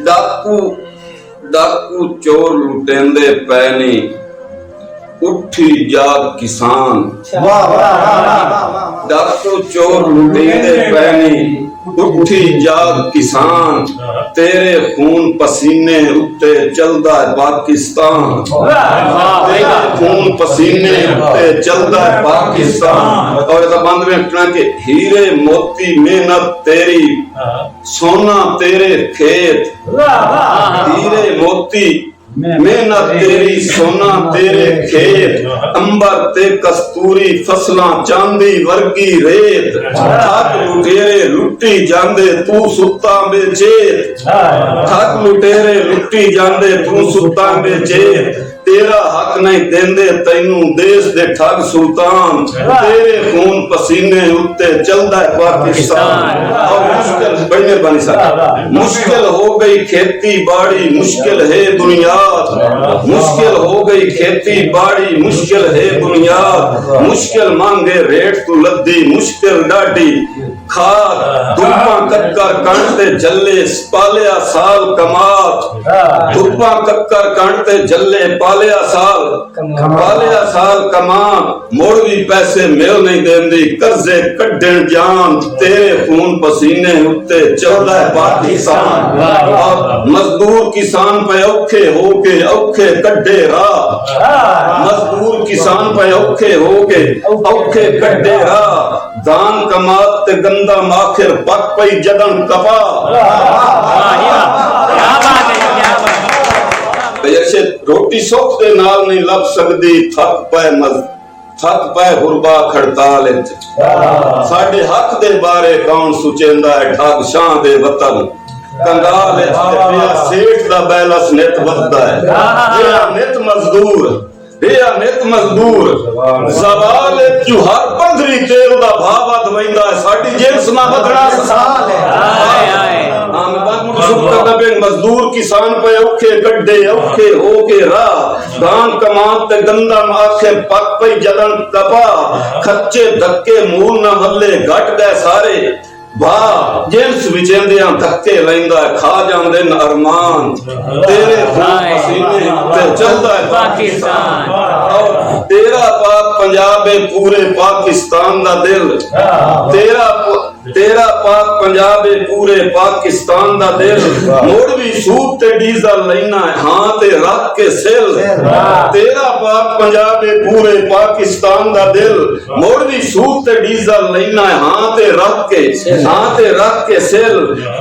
डाकू डाकू चोर लुटेंदे पैनी उठी जाग किसान। डाकू चोर लुटेंदे पैनी उठी जाग किसान। तेरे खून पसीने उत्ते चलदा है पाकिस्तान। तेरे खून पसीने उत्ते चलदा है पाकिस्तान। और इस बंद में कहना कि हीरे मोती मेहनत तेरी सोना तेरे खेत। हीरे मोती मेहनत तेरी सोना तेरे खेत। अंबर ते कस्तूरी फसलां चांदी वर्गी रेत। ठग लुटेरे लुटी जांदे तू सुत्ता बेचेत। ठग लुटेरे लुटी जांदे तू सुत्ता बेचेत। तेरा हक नहीं देंदे तैनू देश दे ठग सुल्तान। तेरे खून पसीने उत्ते चलदा है पाकिस्तान। और मुश्किल बड़ी मेहरबानी साहब, मुश्किल हो गई खेती बाड़ी मुश्किल है बुनियाद। मुश्किल हो गई खेती बाड़ी मुश्किल है बुनियाद। मुश्किल मांगे रेट तू लद्दी मुश्किल डाडी। खाद धुप्पा कक्कर कांटे जल्ले पालिया साल कमात। धुप्पा कक्कर कांटे जल्ले पालिया साल कमान। मोड़ भी पैसे मिल नहीं देंदी कर्जे कड्डन जान। तेरे खून पसीने उत्ते चलदा है पाकिस्तान। और मजदूर किसान पे औखे होके औखे कड्डे राह। मजदूर किसान पे औखे होके औखे कड्डे राह। दान कमात ते गंदा माखिर पक पई जदन कपा। रोटी सुख दे नाल नहीं लभ सकदी थक पै हुरबा खड़ताल। साडे हक दे बारे कौन सुचेंदा है ठग शाह दे वतन। कंगाल पिया सेठ दा बैलस नित वधदा है। नित मजदूर सवाल क्यों हर 15 तेल दा भाव वध वैंदा है। साडी जिंस ना वधना सवाल है। मजदूर किसान पे औखे गड्ढे औखे होके राह। दान कमात ते गंदा माखे पक पई जदन कपा। खच्चे धक्के मूल न वल्ले घट गए सारे। वाह जिंस विचेंदियां धक्के लैंदा खा जांदे न अरमान। तेरे पसीने ते चलदा है पाकिस्तान। और तेरा पाक पंजाब है पूरे पाकिस्तान दा दिल। तेरा पाक पंजाब है पूरे पाकिस्तान दा दिल। मोड़ भी सूद ते डीजल लेना है हां ते रख के सिल। तेरा पाक पंजाब है पूरे पाकिस्तान दा दिल। मोड़ भी सूद ते डीजल लेना है हां ते रख के सिल।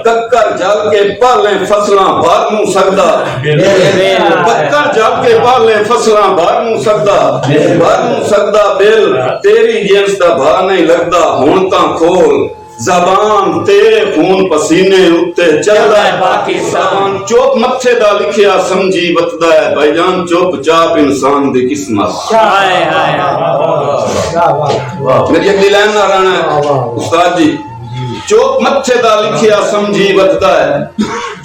कक्कर जल के पाले फसलां भर नूं सकदा। कक्कर जल के पाले फसलां भर नूं सकदा बिल। तेरी जिंस दा भा नहीं लगदा हुण तां खोल। जबान तेरे खून पसीने उत्ते चलदा है पाकिस्तान। चुप मथे दा लिखिया समझी वतदा है भाईजान चुपचाप इंसान दी किस्मत। मेरी अगली लाइन ना राणा उस्ताद जी। चुप मथे दा लिखिया समझी वतदा है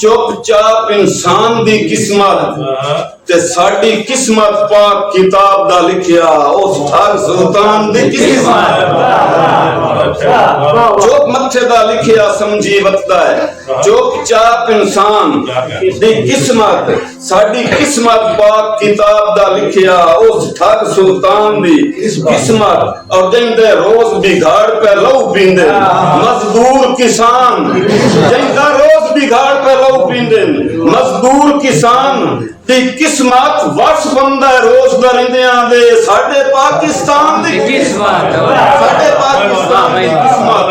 चुपचाप इंसान दी किस्मत। ते साडी किस्मत पाक किताब दा लिखिया उस ठग सुल्तान दी किस्मत। चुप मथे दा लिखिया समझी वतदा है चुपचाप इंसान दी किस्मत। साडी किस्मत पाक किताब दा लिखिया उस ठग सुल्तान दी किस्मत। और जिंदे रोज बिगाड़ पे लहू पींदे मजदूर किसान। जिंदा रोज बिगाड़ पे लहू पींदे मजदूर किसान दी किस्मत। वर्ष बंदा रोज दरिंदियां दे साडे पाकिस्तान दी किस्मत। साडे पाकिस्तान दी किस्मत।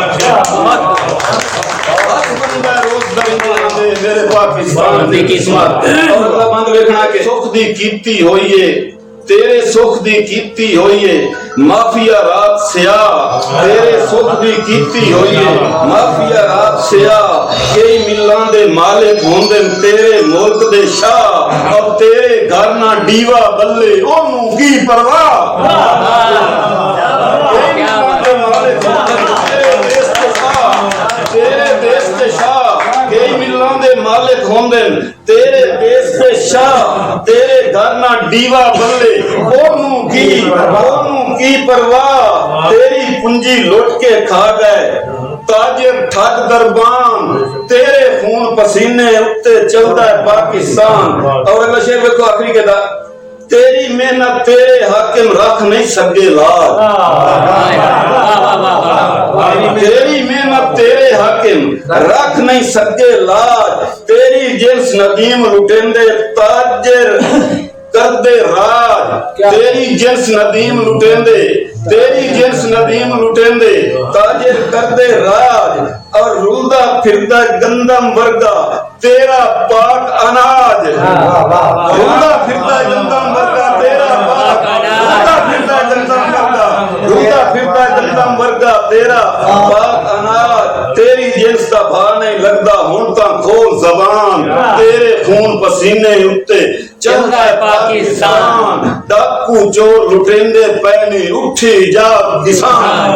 वर्ष बंदा रोज दरिंदियां दे मेरे पाकिस्तान दी किस्मत। और अगला बंद वेखना के सुख दी कीती होईए तेरे सुख दी कीती होईए माफिया रात सियाह। तेरे सुख दी कीती होईए माफिया रात सियाह। कई मिलां दे मालिक होंदे तेरे मुल्क दे शाह। और तेरे घर ना डीवा बल्ले ओनू की परवाह। तेरे देश दे शाह कई मिलां दे मालिक होंदे तेरे देश दे शाह। तेरे घर ना डीवा बल्ले ओनू की की परवाह तेरी पूंजी लुट के खा गए ताजिर ठग दरबान तेरे खून पसीने उत्ते चलदा है पाकिस्तान। और अगला शेर देखो आखिरी के दा तेरी मेहनत तेरे हाकिम रख नहीं सके लाज। तेरी मेहनत तेरे हाकिम रख नहीं सके लाज तेरी जिन्स नदीम लुटेंदे ताजिर करदे राज। तेरी जिन्स नदीम लुटेंदे तेरी जिन्स नदीम लुटेंदे ताजिर करदे राज। और रुलदा फिरदा गंदम वर्गा तेरा पाक अनाज। रुलदा फिरदा गंदम वर्गा तेरा पाक रुलदा फिरदा गंदम वर्गा रुलदा फिरदा गंदम वर्गा तेरा पाक अनाज। तेरी जिन्स दा भार नहीं लगदा हुण तां खोल जबान तेरे खून पसीने उत्ते चलदा है पाकिस्तान। डाकू चोर लुटेंदे पैनी उठी जा किसान।